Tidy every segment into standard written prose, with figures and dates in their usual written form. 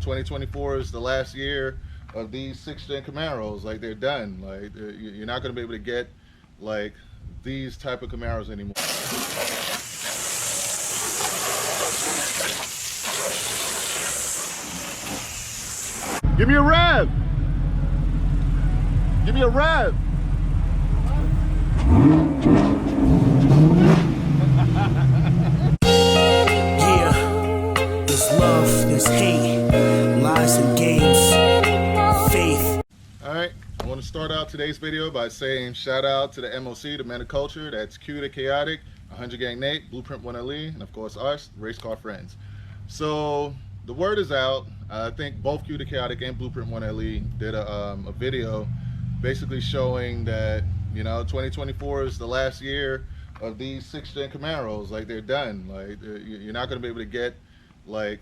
2024 is the last year of these 6th-gen Camaros. Like, they're done. Like, you're not going to be able to get like these type of Camaros anymore. Give me a rev. Give me a rev. Yeah, there's love, there's hate, lies and games, faith. All right, I want to start out today's video by saying shout out to the MOC, the Men of Culture. That's Q the Chaotic, 100 Gang Nate, Blueprint 1 LE, and of course us, Race Car Friends. So the word is out. I think both Q the Chaotic and Blueprint 1 LE did a video basically showing that, you know, 2024 is the last year of these 6th-gen Camaros. Like, they're done. Like, you're not going to be able to get like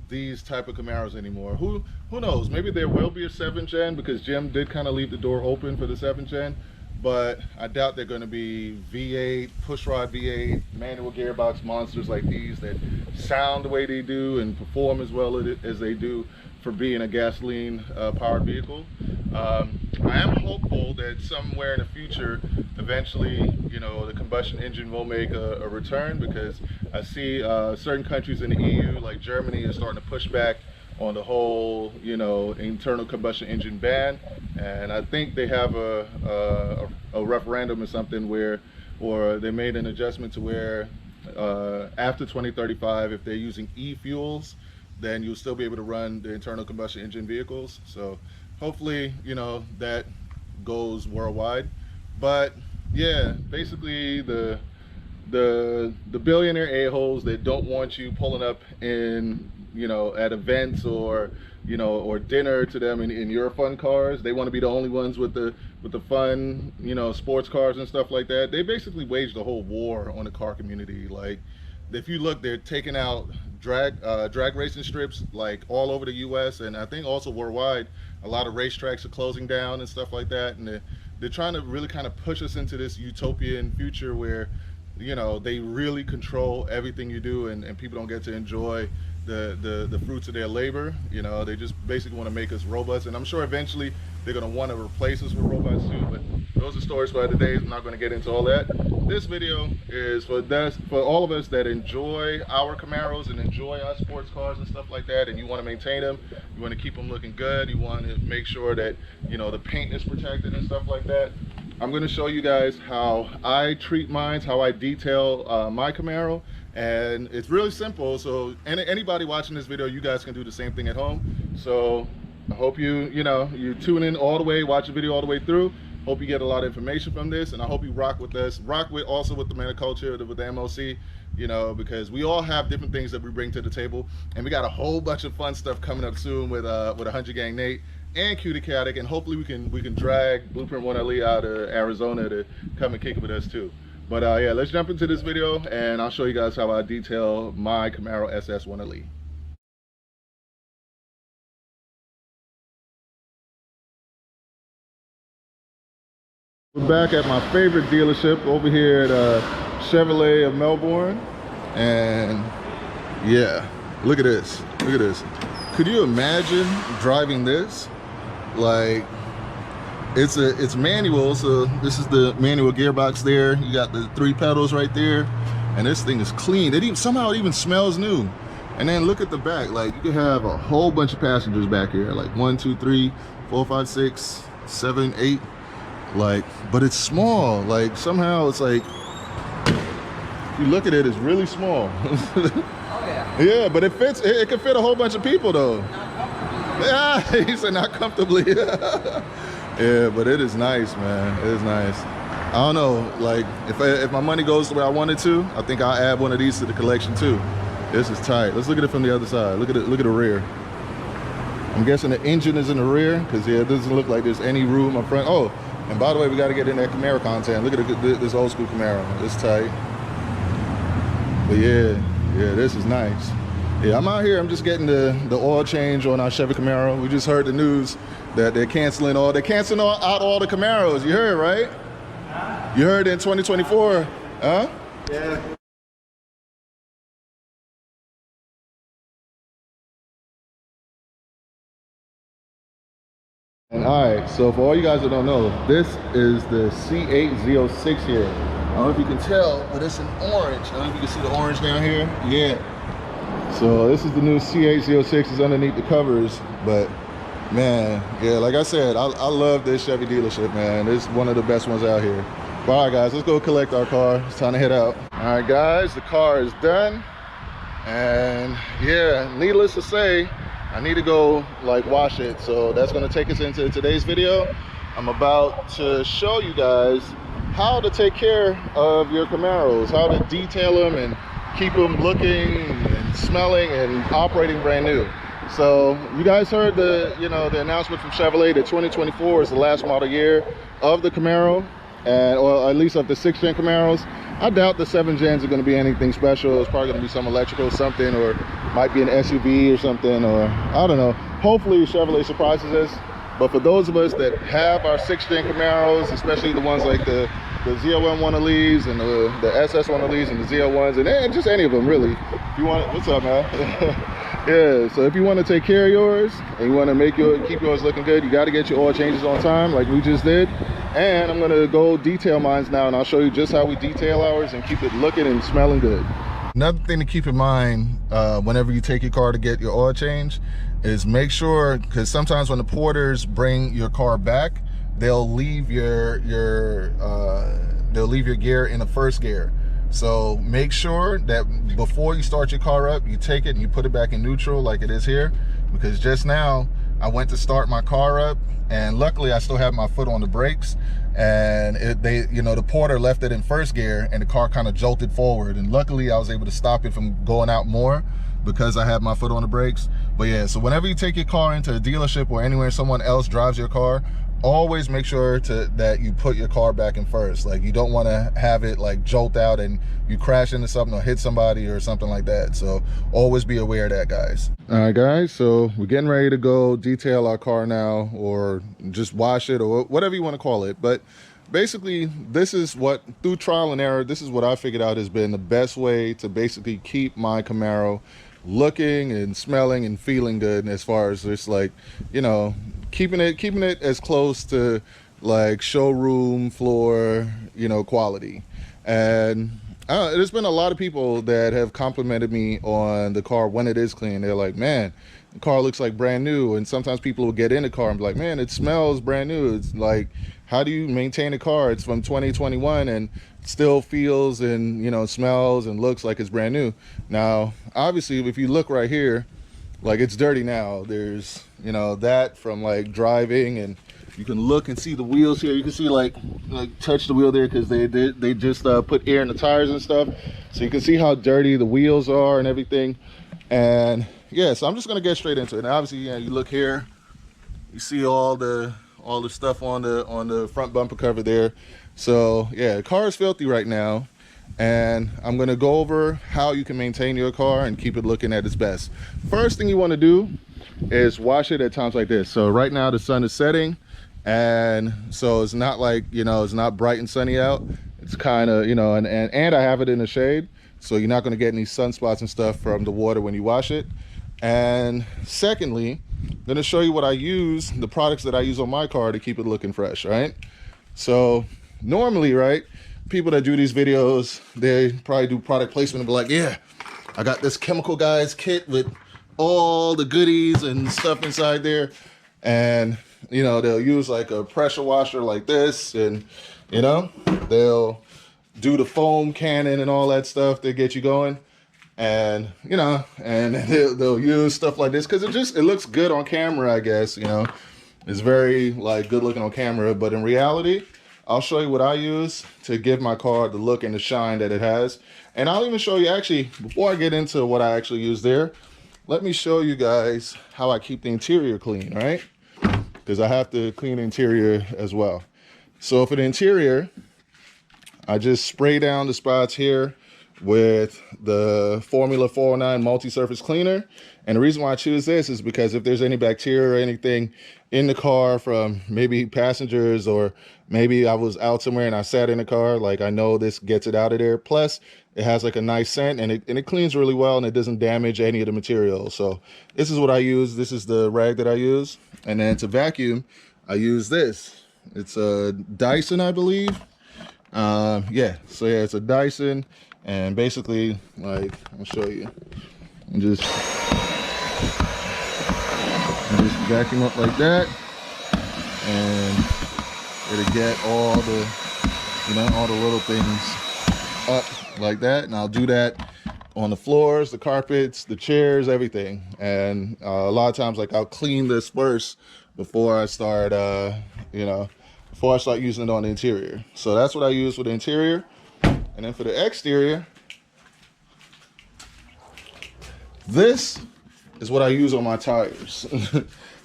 these type of Camaros anymore. Who knows? Maybe there will be a 7th-gen, because Jim did kind of leave the door open for the 7th-gen, but I doubt they're going to be V8, pushrod V8, manual gearbox monsters like these that sound the way they do and perform as well as they do for being a gasoline powered vehicle. I am hopeful that somewhere in the future, eventually, you know, the combustion engine will make a return, because I see certain countries in the EU, like Germany, is starting to push back on the whole, you know, internal combustion engine ban. And I think they have a referendum or something where, or they made an adjustment to where after 2035, if they're using e-fuels, then you'll still be able to run the internal combustion engine vehicles. So hopefully, you know, that goes worldwide. But yeah, basically the billionaire a-holes that don't want you pulling up in, you know, at events or, you know, or dinner to them in your fun cars. They want to be the only ones with the fun, you know, sports cars and stuff like that. They basically waged a whole war on the car community. Like, if you look, they're taking out drag racing strips like all over the US, and I think also worldwide. A lot of racetracks are closing down and stuff like that, and they're trying to really kind of push us into this utopian future where, you know, they really control everything you do, and people don't get to enjoy the fruits of their labor. You know, they just basically want to make us robots, and I'm sure eventually they're going to want to replace us with robots too, but those are stories for other days. I'm not going to get into all that. This video is for all of us that enjoy our Camaros and enjoy our sports cars and stuff like that, and you want to maintain them, you want to keep them looking good, you want to make sure that, you know, the paint is protected and stuff like that. I'm going to show you guys how I treat mine, how I detail my Camaro, and it's really simple. So anybody watching this video, you guys can do the same thing at home. So I hope you tune in all the way, watch the video all the way through. Hope you get a lot of information from this, and I hope you rock with us, also with the Men of Culture, with the MOC, you know, because we all have different things that we bring to the table, and we got a whole bunch of fun stuff coming up soon with 100 Gang Nate and Q the Chaotic, and hopefully we can drag Blueprint 1 LE out of Arizona to come and kick it with us too. But yeah, let's jump into this video, and I'll show you guys how I detail my Camaro SS 1 LE. We're back at my favorite dealership over here at Chevrolet of Melbourne, and yeah, look at this, look at this. Could you imagine driving this? Like, it's manual, so this is the manual gearbox there. You got the 3 pedals right there, and this thing is clean. Somehow it even smells new. And then look at the back. Like, you could have a whole bunch of passengers back here, like 1, 2, 3, 4, 5, 6, 7, 8. Like, but it's small. Like, somehow it's like, if you look at it, it's really small. Oh yeah. Yeah, but it fits. It can fit a whole bunch of people though. Yeah, he said not comfortably. Yeah, but it is nice, man. It is nice. I don't know, like, if my money goes the way I want it to, I think I'll add one of these to the collection too. This is tight. Let's look at it from the other side. Look at it. Look at the rear. I'm guessing the engine is in the rear, because yeah, it doesn't look like there's any room up front. Oh, and by the way, we got to get in that Camaro content. Look at this old school Camaro. It's tight. But yeah, this is nice. Yeah, I'm out here. I'm just getting the oil change on our Chevy Camaro. We just heard the news that they're canceling out all the Camaros. You heard, right? You heard in 2024, huh? Yeah. And all right, so for all you guys that don't know, this is the C806 here. I don't know if you can tell, but it's in orange. I don't know if you can see the orange down here. Yeah. So this is the new C806. It's underneath the covers, but man, yeah, like I said, I love this Chevy dealership, man. It's one of the best ones out here. But all right, guys, let's go collect our car. It's time to head out. All right, guys, the car is done. And yeah, needless to say, I need to go like wash it. So that's gonna take us into today's video. I'm about to show you guys how to take care of your Camaros, how to detail them and keep them looking and smelling and operating brand new. So you guys heard the announcement from Chevrolet that 2024 is the last model year of the Camaro, or at least of the 6th gen Camaros. I doubt the 7th gens are going to be anything special. It's probably going to be some electrical something, or might be an SUV or something, or I don't know. Hopefully Chevrolet surprises us. But for those of us that have our 6th gen Camaros, especially the ones like the ZOM one of these and the SS one of these and the ZL1s and just any of them really. If you want, what's up, man? Yeah, so if you want to take care of yours and you want to keep yours looking good, you got to get your oil changes on time like we just did. And I'm going to go detail mine now, and I'll show you just how we detail ours and keep it looking and smelling good. Another thing to keep in mind whenever you take your car to get your oil change is make sure, because sometimes when the porters bring your car back, they'll leave your gear in the first gear. So make sure that before you start your car up, you take it and you put it back in neutral like it is here. Because just now I went to start my car up, and luckily I still have my foot on the brakes, and the porter left it in first gear and the car kind of jolted forward, and luckily I was able to stop it from going out more because I have my foot on the brakes. But yeah, so whenever you take your car into a dealership or anywhere someone else drives your car, always make sure that you put your car back in first. Like, you don't want to have it like jolt out and you crash into something or hit somebody or something like that. So always be aware of that, guys. All right, guys, so we're getting ready to go detail our car now, or just wash it, or whatever you want to call it. But basically, this is what, through trial and error, this is what I figured out has been the best way to basically keep my Camaro looking and smelling and feeling good, as far as just like, keeping it as close to like showroom floor, quality. And there's been a lot of people that have complimented me on the car when it is clean. They're like, man, the car looks like brand new. And sometimes people will get in the car and be like, man, it smells brand new. It's like, how do you maintain a car? It's from 2021 and still feels and smells and looks like it's brand new. Now obviously, if you look right here, like, it's dirty now. There's that from like driving, and you can look and see the wheels here. You can see like touch the wheel there, because they just put air in the tires and stuff, so you can see how dirty the wheels are and everything. And yeah, so I'm just gonna get straight into it. And obviously, you look here, you see all the stuff on the front bumper cover there. So yeah, the car is filthy right now, and I'm gonna go over how you can maintain your car and keep it looking at its best. First thing you want to do is wash it at times like this. So right now the sun is setting, and so it's not like, it's not bright and sunny out. It's kind of, and I have it in the shade, so you're not going to get any sunspots and stuff from the water when you wash it. And secondly, I'm going to show you what I use, the products that I use on my car to keep it looking fresh, right? So normally, right, people that do these videos, they probably do product placement and be like, yeah, I got this Chemical Guys kit with all the goodies and stuff inside there. And, they'll use like a pressure washer like this, and, they'll do the foam cannon and all that stuff to get you going. And, and they'll use stuff like this because it looks good on camera, I guess, It's very like good looking on camera, but in reality, I'll show you what I use to give my car the look and the shine that it has. And I'll even show you, actually, before I get into what I actually use there, let me show you guys how I keep the interior clean, right? Because I have to clean the interior as well. So for the interior, I just spray down the spots here with the Formula 409 multi-surface cleaner. And the reason why I choose this is because if there's any bacteria or anything in the car from maybe passengers, or maybe I was out somewhere and I sat in the car, like, I know this gets it out of there. Plus it has like a nice scent, and it cleans really well, and it doesn't damage any of the material. So this is what I use. This is the rag that I use. And then to vacuum, I use this. It's a Dyson, I believe. Yeah, so yeah, it's a Dyson, and basically, like, I'll show you. And just vacuum up like that, and it'll get all the, you know, all the little things up like that. And I'll do that on the floors, the carpets, the chairs, everything. And a lot of times, like, I'll clean this first before I start, you know, before I start using it on the interior. So that's what I use for the interior. And then for the exterior, this is what I use on my tires.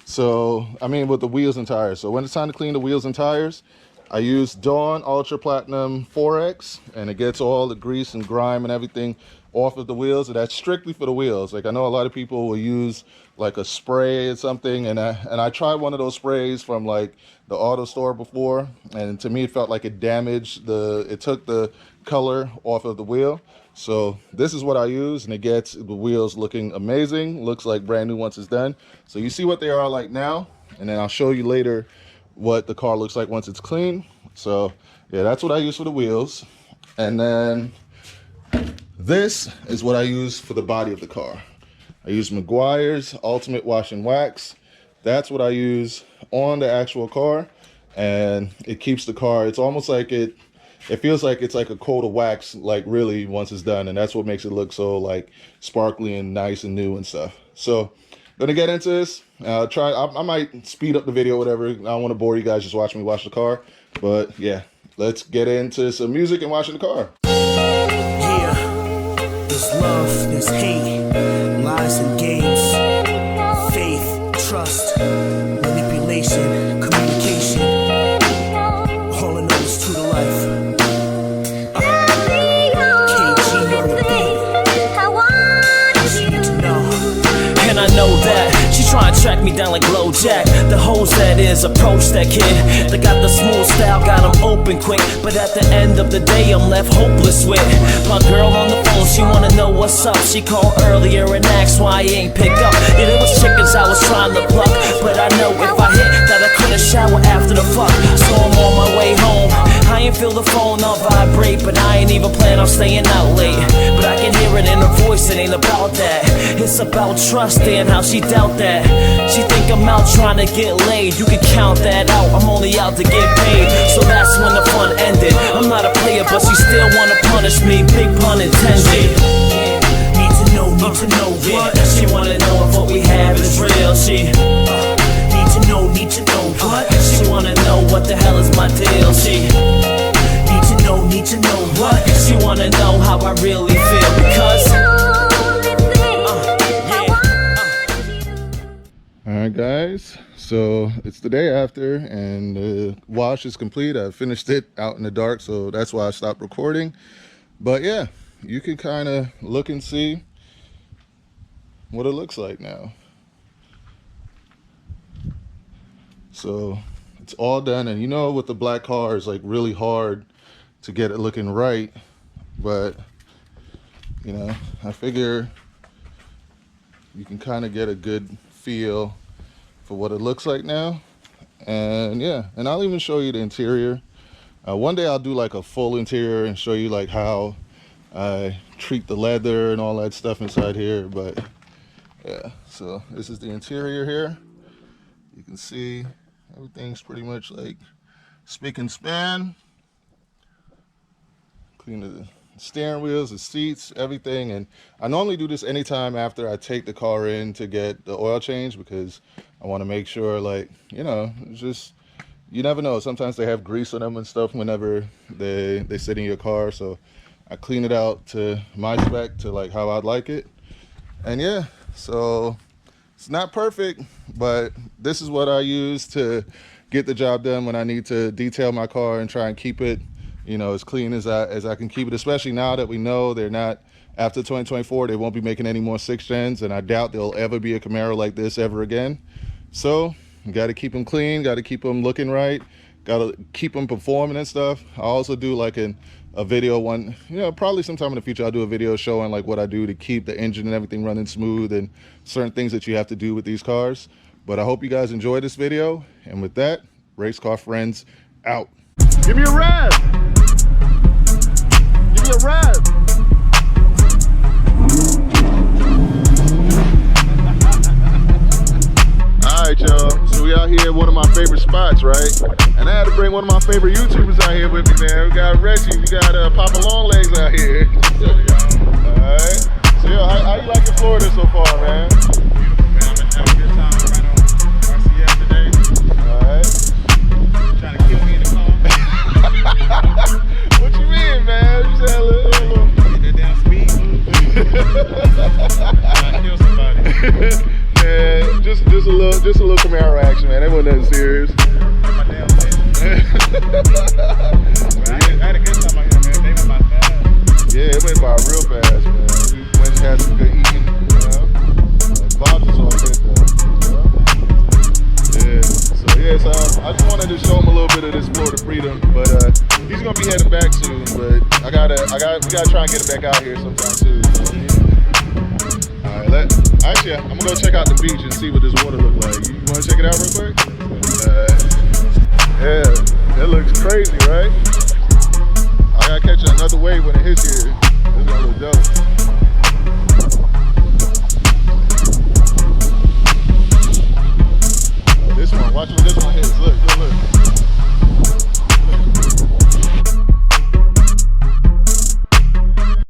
So, I mean, with the wheels and tires. So when it's time to clean the wheels and tires, I use Dawn Ultra Platinum 4X, and it gets all the grease and grime and everything off of the wheels. And that's strictly for the wheels. Like, I know a lot of people will use like a spray or something, and I tried one of those sprays from like the auto store before, and to me it felt like it damaged it took the color off of the wheel. So this is what I use, and it gets the wheels looking amazing. Looks like brand new once it's done. So you see what they are like now, and then I'll show you later what the car looks like once it's clean. So yeah, that's what I use for the wheels. And then this is what I use for the body of the car. I use Meguiar's Ultimate Wash and Wax. That's what I use on the actual car, and it keeps the car, it's almost like it feels like it's like a coat of wax, like really, once it's done, and that's what makes it look so like sparkly and nice and new and stuff. So gonna get into this. I might speed up the video, whatever. I don't want to bore you guys just watching me wash the car, but yeah, let's get into some music and washing the car. Yeah, there's love, there's hate, lies and games, faith, trust, manipulation, communication. All in all is true to life. And I know that she's trying to track me down like LoJack. The hoes that is, approach that kid. They got the smooth style, got them open quick. But at the end of the day, I'm left hopeless with my girl on the phone, she wanna know what's up. She called earlier and asked why I ain't pick up. Yeah, there was chickens I was trying to pluck, but I know if I hit that I couldn't shower after the fuck. So I'm on my way home. I ain't feel the phone on vibrate, but I ain't even plan on staying out late. But I can hear it in her voice, it ain't about that. It's about trust and how she doubt that. She think I'm out trying to get laid. You can count that out, I'm only out to get paid. So that's when the fun ended. I'm not a player, but she still wanna punish me. Big pun intended. Need to know what? She wanna know if what we have is real. She need to know what? She wanna know what the hell is my deal. She need to know what? She wanna know how I really feel because Alright guys, so it's the day after and the wash is complete. I finished it out in the dark, so that's why I stopped recording. But yeah, you can kind of look and see what it looks like now. So it's all done, and you know, with the black car, it's like really hard to get it looking right, but you know, I figure you can kind of get a good feel for what it looks like now. And yeah, and I'll even show you the interior. One day I'll do like a full interior and show you like how I treat the leather and all that stuff inside here. But yeah, so this is the interior here. You can see everything's pretty much like spick and span. Clean the steering wheels, the seats, everything. And I normally do this anytime after I take the car in to get the oil change, because I want to make sure, like, you know, it's just, you never know, sometimes they have grease on them and stuff whenever they sit in your car. So I clean it out to my spec, to like how I'd like it. And yeah, so it's not perfect, but this is what I use to get the job done when I need to detail my car and try and keep it, you know, as clean as I can keep it, especially now that we know they're not, after 2024, they won't be making any more 6th gens, and I doubt there'll ever be a Camaro like this ever again. So you got to keep them clean, got to keep them looking right, got to keep them performing and stuff. I also do like a video one, you know, probably sometime in the future I'll do a video showing like what I do to keep the engine and everything running smooth and certain things that you have to do with these cars. But I hope you guys enjoyed this video, and with that, Race car friends out. Give me a rev. Give me a rev. Alright, y'all. So we out here at one of my favorite spots, right? And I had to bring one of my favorite YouTubers out here with me, man. We got Reggie, we got Papa Longlegs out here. Alright. So yo, how you liking Florida so far, man? Beautiful, man. I'm having a good time right on RCS today. Alright. Trying to kill me in the car. What you mean, man? You said a little. Get that damn speed move. Trying to kill somebody. Man, just a little Camaro action, man. That wasn't nothing serious. My damn legend. I had a good time out here, man. They went by fast. Yeah, it went by real fast, man. We went and had some good eating, you know. Vibes was all good, though. Yeah. So I just wanted to show him a little bit of this Florida freedom, but he's gonna be heading back soon. But we gotta try and get him back out here sometime soon. All right, actually, I'm gonna go check out the beach and see what this water look like. You wanna check it out real quick? Yeah, it looks crazy, right? I gotta catch another wave when it hits here. It's gonna look dope.